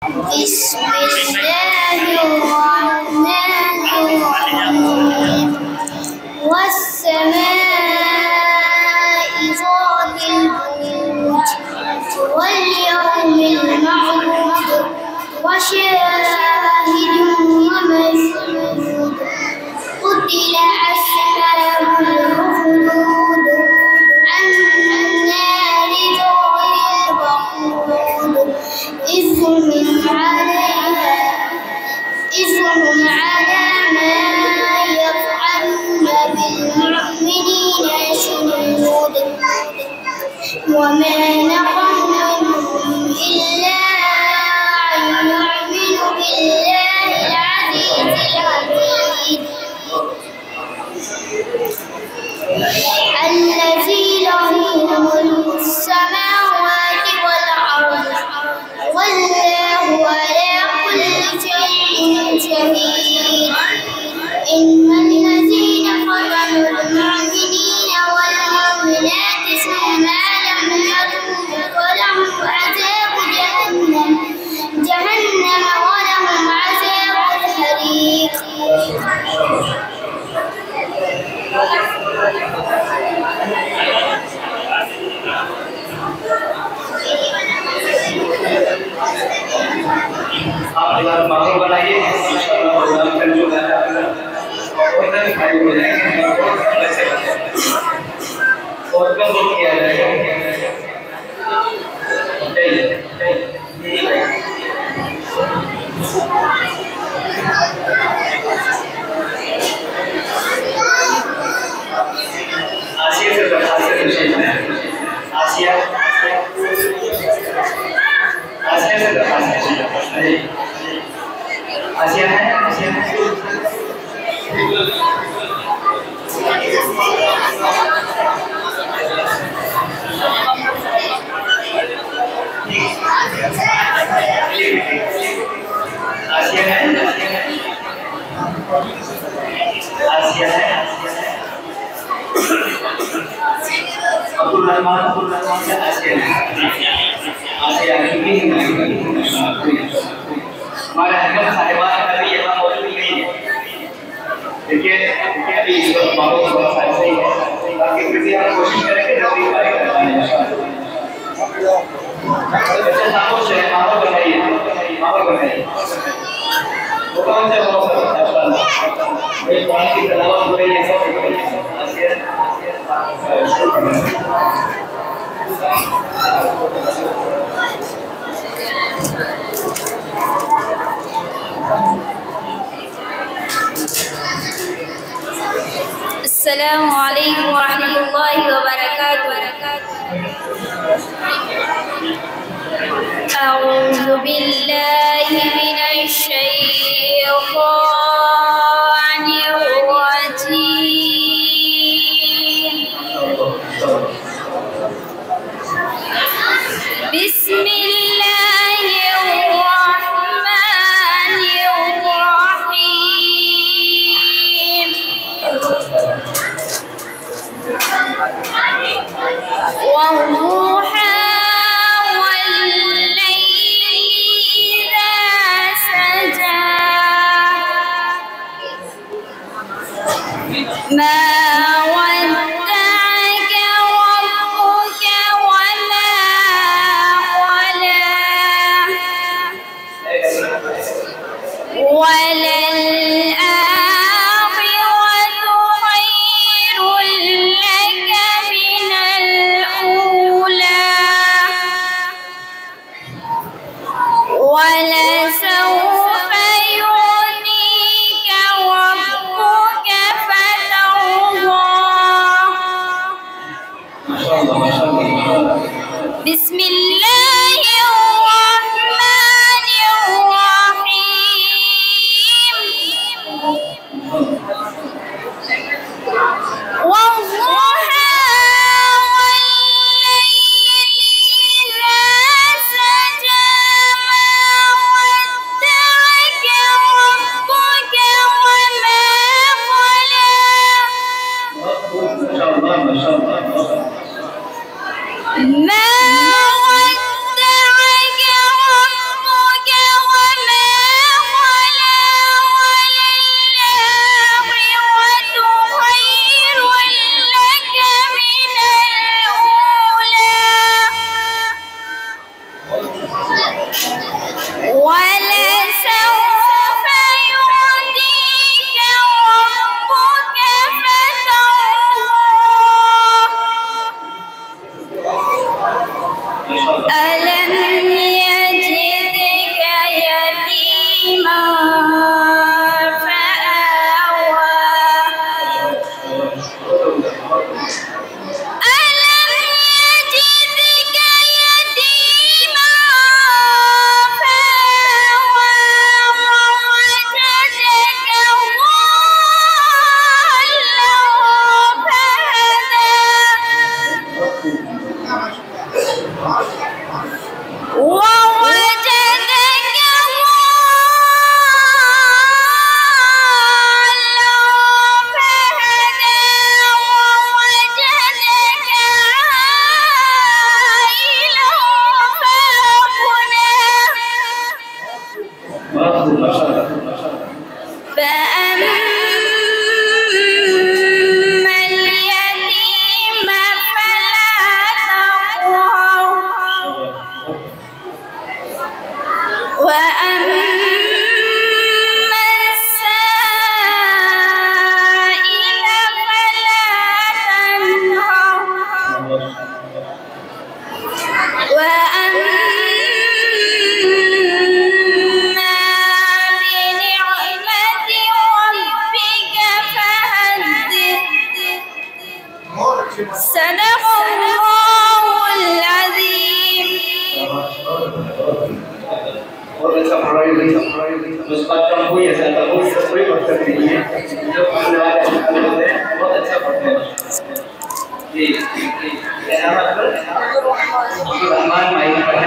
بسم الله الرحمن الرحيم والسماء ذات البروج واليوم الموعود وشاهد ومشهود قتل أصحاب الأخدود النار ذات الوقود إذ هم على ما يفعلون بالمؤمنين شهود وما نقموا منهم إلا أن يؤمنوا بالله العزيز الحميد الذي له ملك السماوات والأرض والله على كل شيء شهيد إن الذين فتنوا المؤمنين والمؤمنات ثم لم يتوبوا فلهم عذاب جهنم ولهم عذاب الحريق. आप अगर माहौल बनाइए प्रोग्राम कर जो है और भी भाई हो जाएंगे और कब किया जाएगा आसिया से आसिया आसिया से आसिया है आसिया है आसिया है अब्दुल रहमान से आसिया आसिया हमारे अहमद साहिबा अभी यहाँ मौजूद नहीं है देखिए अभी इस वक्त माहौल थोड़ा सा ऐसा ही है बाकी फिर भी हम कोशिश करेंगे जल्दी पाए कर पाए बच्चे खामोश है माहौल बनाइए वो कौन से माहौल एक पानी की तलावत हो रही है सब السلام عليكم ورحمة الله وبركاته. أعوذ بالله من الشيطان الرجيم. بسم الله الرحمن الرحيم. والضحى والليل إذا سجى ما ودعك ربك وما قلى وللآخرة خير لك من الأولى ولسوف يعطيك ربك فترضى. بسم الله الرحمن الرحيم. والضحى والليل إذا سجى ما ما شاء الله. فأما اليتيم فلا تقهر وأما السائل فلا تنهر وأما بنعمة ربك فحدث. صدق الله العظيم. बहुत अच्छा पढ़ा रही है। बस बात कम हुई है, ज़्यादा हुई है, कोई मतलब नहीं है। जो पढ़ने वाले होते हैं बहुत अच्छा पढ़ते हैं। जी क्या नाम है आपका? रहमान माई पढ़े।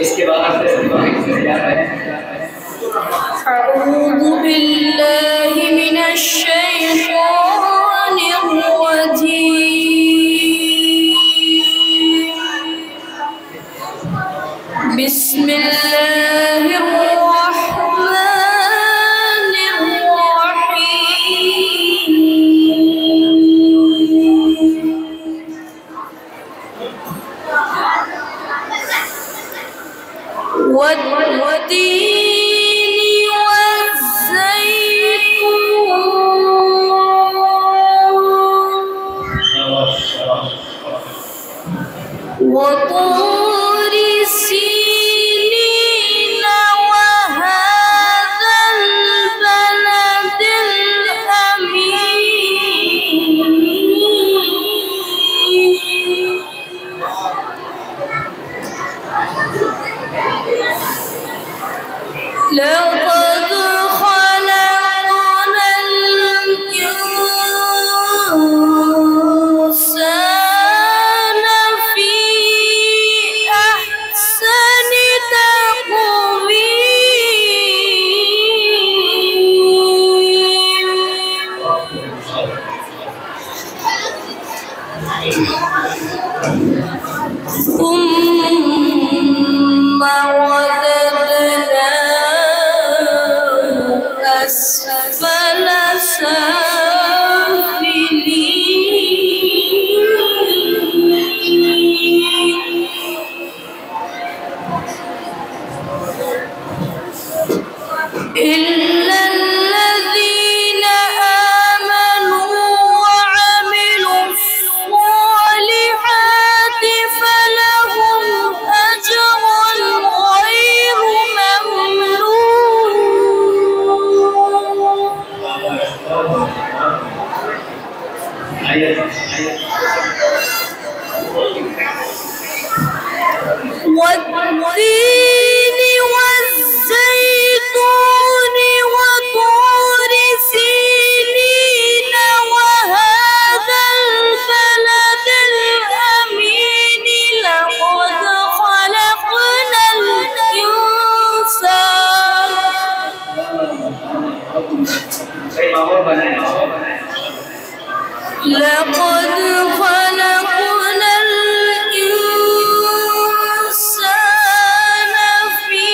इसके बाद आपके टॉपिक से क्या पढ़े? أعوذ بالله من الشيطان الرجيم. بسم الله الرحمن الرحيم. والتين والزيتون وطور سينين وهذا البلد الأمين. لقد خلقنا الإنسان في أحسن تقويم ثم رددناه أسفل سافلين. إلا الذين آمنوا وعملوا الصالحات فلهم أجر غير ممنون. والتين والزيتون وطور سينين وهذا البلد الأمين. لقد خلقنا الإنسان لقد خلقنا الإنسان في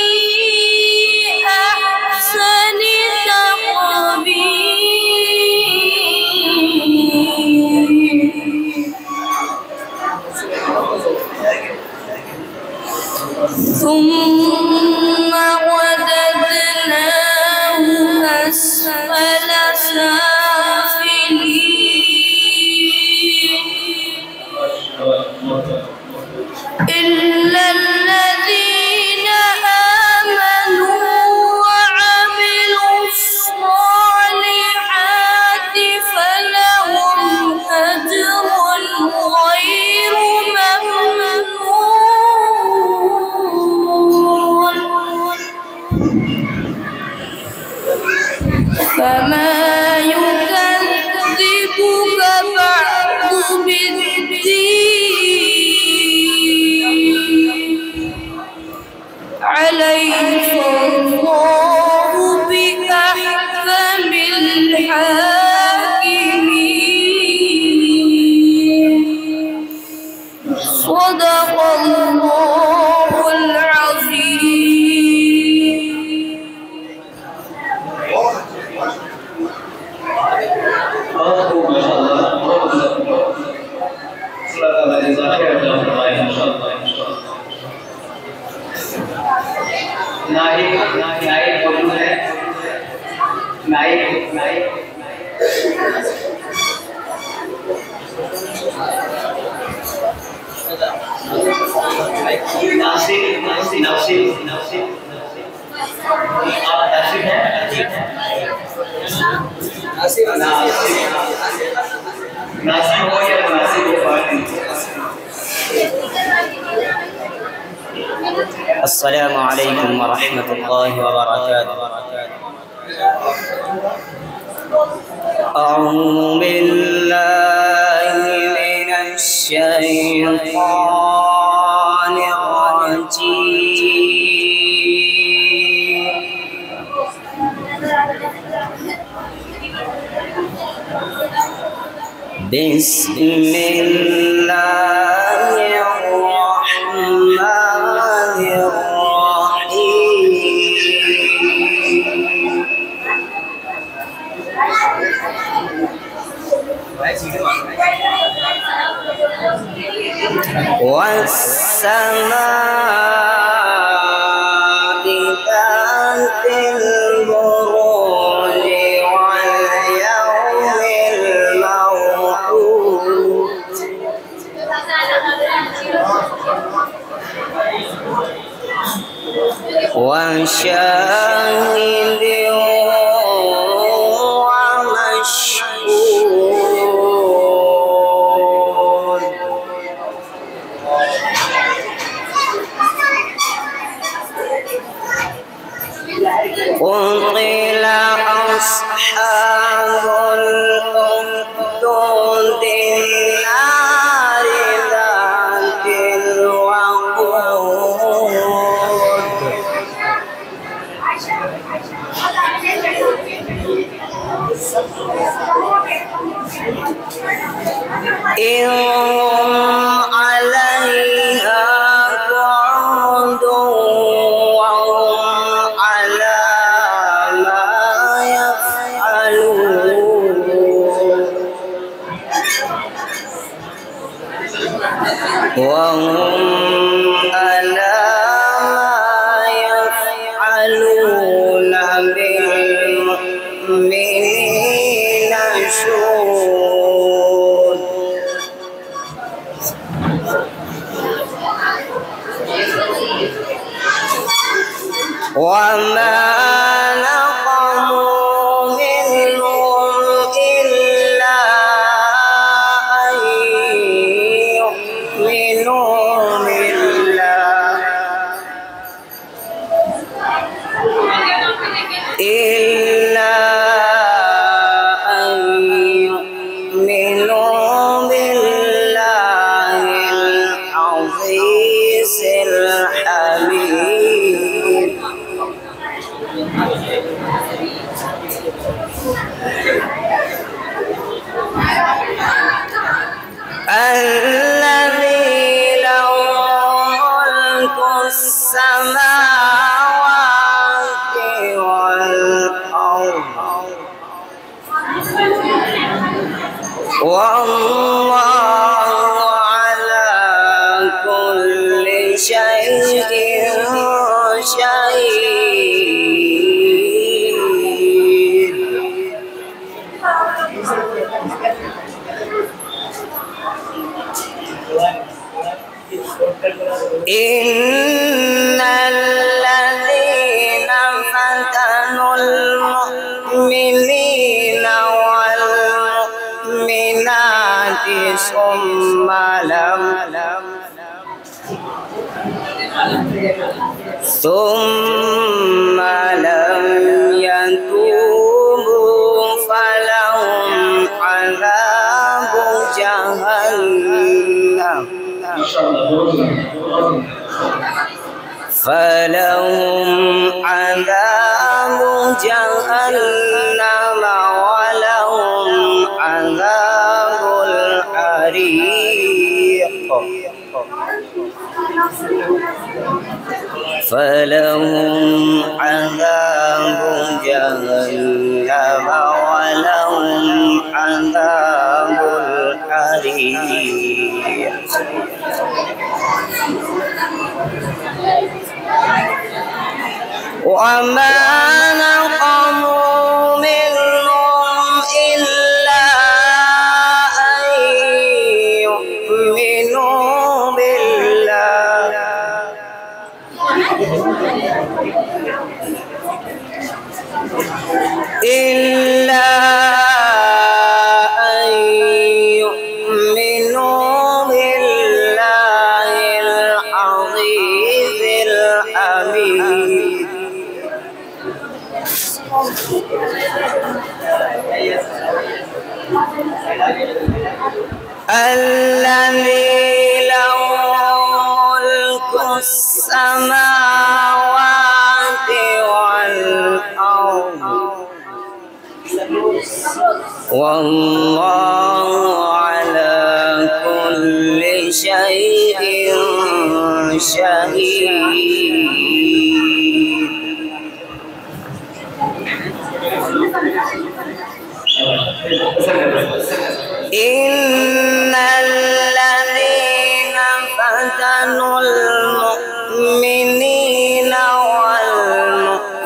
أحسن تقويم ثم رددناه أسفل سافلين. إلا الذين آمنوا وعملوا الصالحات فلهم أجر غير ممنون. فما يكذبك بعد بالدين. عليك الله بأحكم الحاكمين. صدق الله العظيم. नाइक बोलू है नाइक नासिक आप नासिक हैं नासिक हो या नासिक हो السلام عليكم ورحمة الله وبركاته. أعوذ بالله من الشيطان الرجيم. بسم الله الرحمن الرحيم. والسماء ذات البروج واليوم الموعود وشاهد ومشهود. قتل أصحاب الأخدود النار ذات الوقود إذ هم عليها قعود وهم على ما يفعلون بالمؤمنين شهود. وما نقموا منهم إلا أن يؤمنوا بالله العزيز الحميد. الذي له ملك السماوات والأرض والله على كل شيء شهيد. إن الذين فتنوا المؤمنين والمؤمنات ثم لم يتوبوا فلهم عذاب جهنم ولهم عذاب الحريق. فلهم عذاب جهنم ولهم عذاب الحريق. وما نقموا منهم إلا أن يؤمنوا بالله العزيز الحميد الذي له ملك السماوات والأرض والله على كل شيء شهيد. إن الذين فتنوا المؤمنين والمؤمنات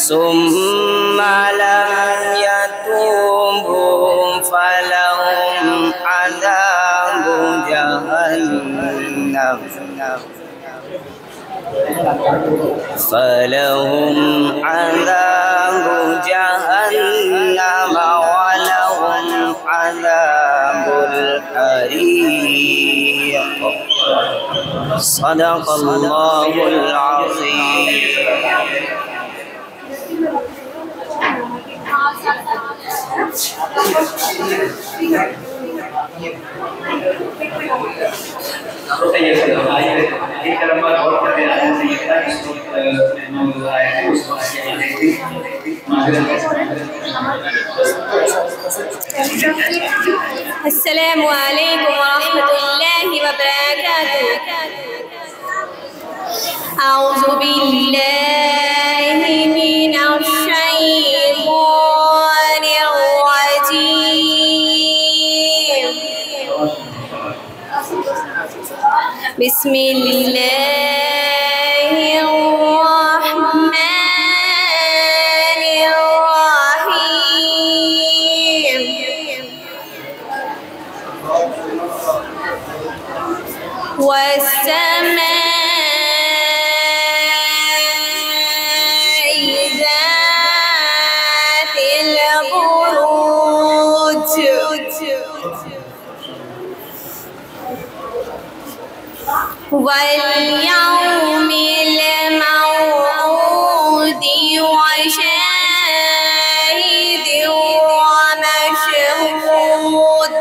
ثم لم يتوبوا فلهم عذاب جهنم ولهم عذاب الحريق. صدق الله العظيم. السلام عليكم ورحمة الله وبركاته. أعوذ بالله من الشيطان الرجيم. بسم الله الرحمن الرحيم. والسماء ذات البروج واليوم الموعود وشاهد ومشهود.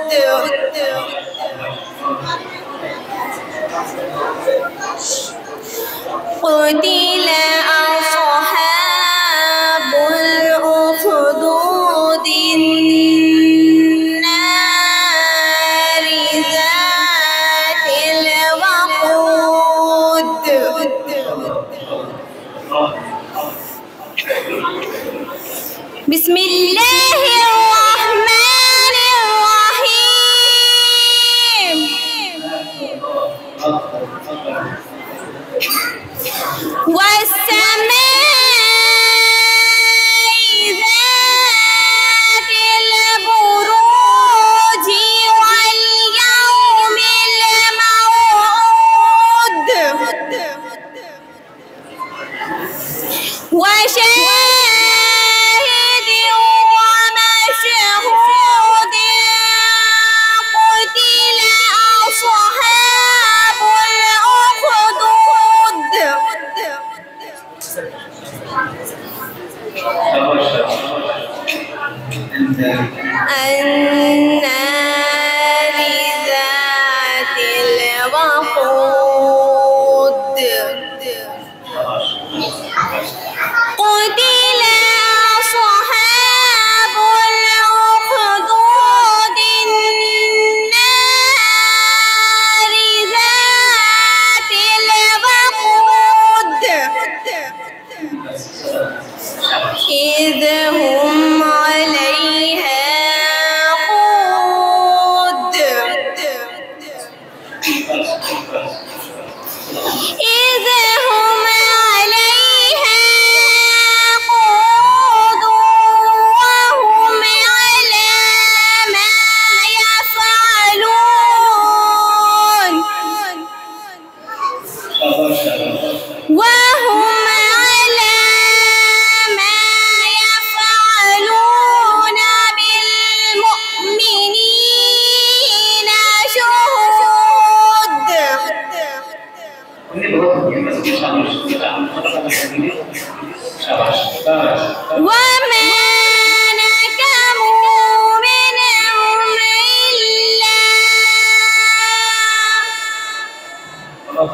قتل أصحاب الأخدود النار ذات الوقود. بسم الله الرحمن الرحيم. والسماء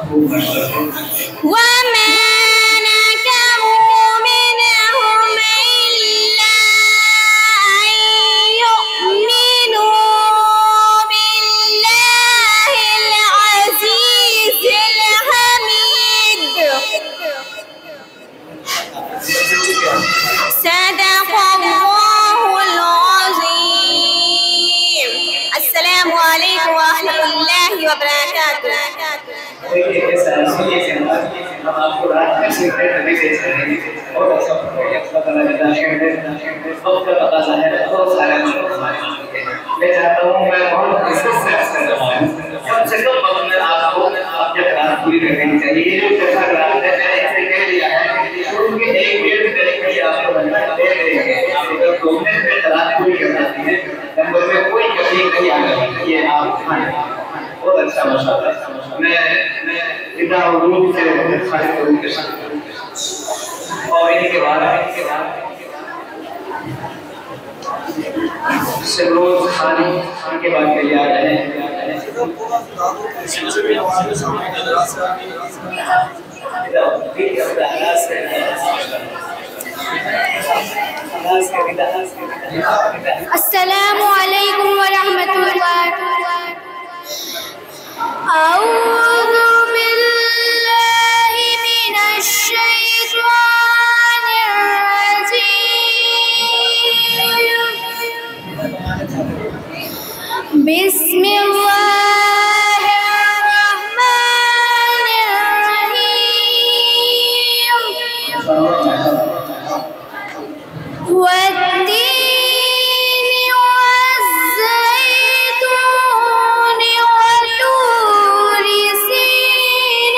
وما نكروا منهم إلا أن يؤمنوا بالله العزيز الحميد. صدق الله العظيم. السلام عليكم ورحمة الله وبركاته. देखिए कैसा है हम आपको रात में सीखने तभी दे चलेंगे और ऐसा पता लगता है बहुत का पता है बहुत सारे मैं चाहता हूँ मैं बहुत विशेष से कम से कम वक्त में आपको आपकी रात पूरी करनी चाहिए। ये जो कैसा रात है मैंने इसे कह दिया है शुरू के 1-1.5 घंटे के लिए आपको बनना दे देंगे। अगर 2 मिनट में रात पूरी करना है नंबर में कोई कमी नहीं आएगी। ये आप बहुत अच्छा माशाअल्लाह। मैं इतना रूप से सारे करूँ के साथ और इनके बाद से रोज खाने के बाद तैयार है। अस्सलामु अलैकुम वरहमतुल्लाह। अऊज़ु बिल्लाहि मिनश शैतानिर रजीम। बिस्मिल्लाहिर रहमानिर रहीम। والتين والزيتون وطور سينين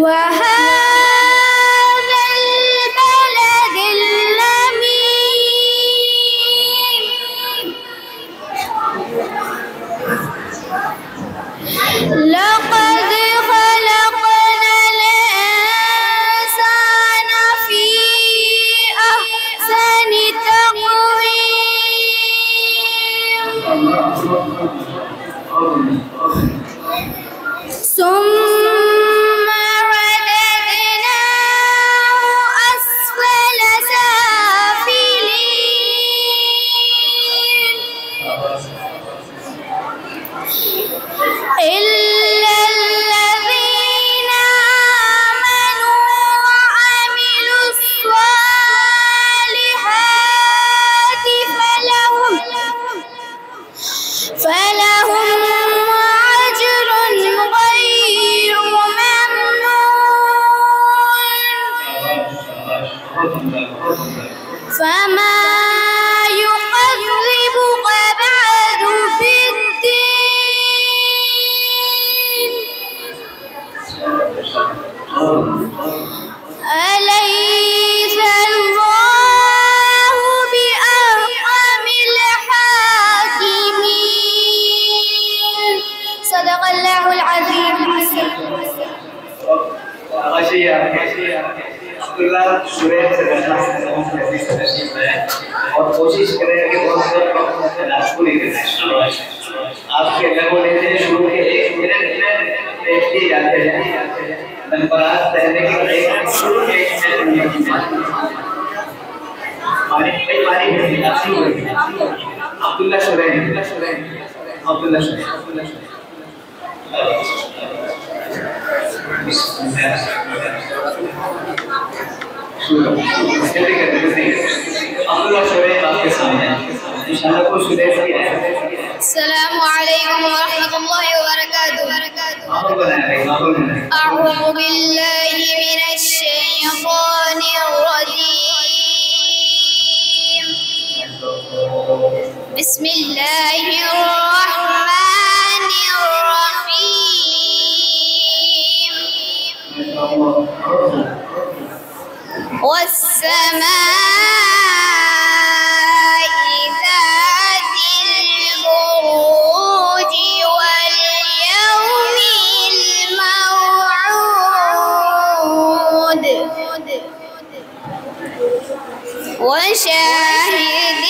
وهذا البلد الأمين لقد خلقنا الإنسان في أحسن تقويم ثم رددناه أسفل سافلين إلا الذين آمنوا وعملوا الصالحات فلهم أجر غير ممنون. فما يكذبك بعد بالدين أليس الله بأرحم الحاكمين. صدق الله العظيم. अब्दुल्ला सुरेश से बैठना है और कोशिश करें कि बहुत से क्लास पूरी करें। आपके अगर वो लेते हैं शुरू के 1 मिनट में पेश किए जाते हैं नंबरात पहले के 1 शुरू के 1 मिनट पानी शुरू करें। अब्दुल्ला सुरेश आपके सामने इंशाअल्लाह को सुरेश की है। السلام عليكم ورحمة الله وبركاته. أعوذ بالله من الشيطان الرجيم. بسم الله الرحمن الرحيم. والسماء ذات البروج واليوم الموعود وشاهد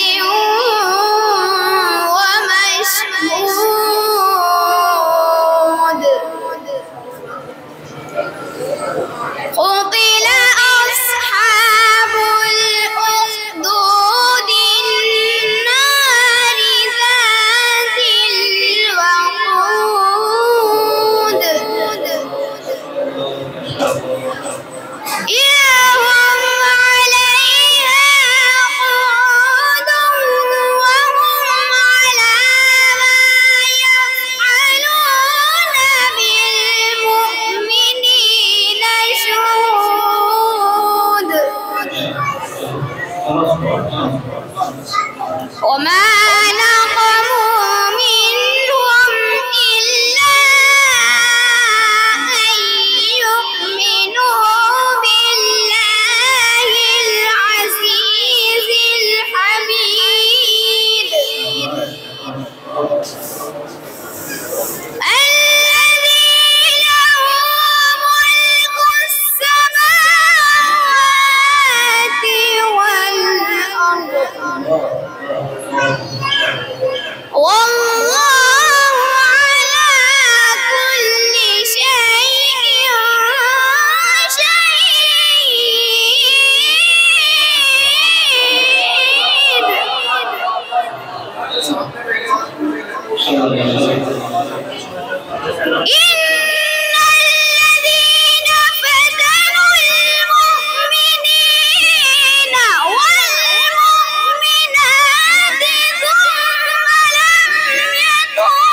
ومشهود وما نقموا منهم إلا أن يؤمنوا بالله العزيز الحميد الذي له ملك السماوات والأرض والله على كل شيء إن الذين فتنوا المؤمنين والمؤمنات ثم لم يتوبوا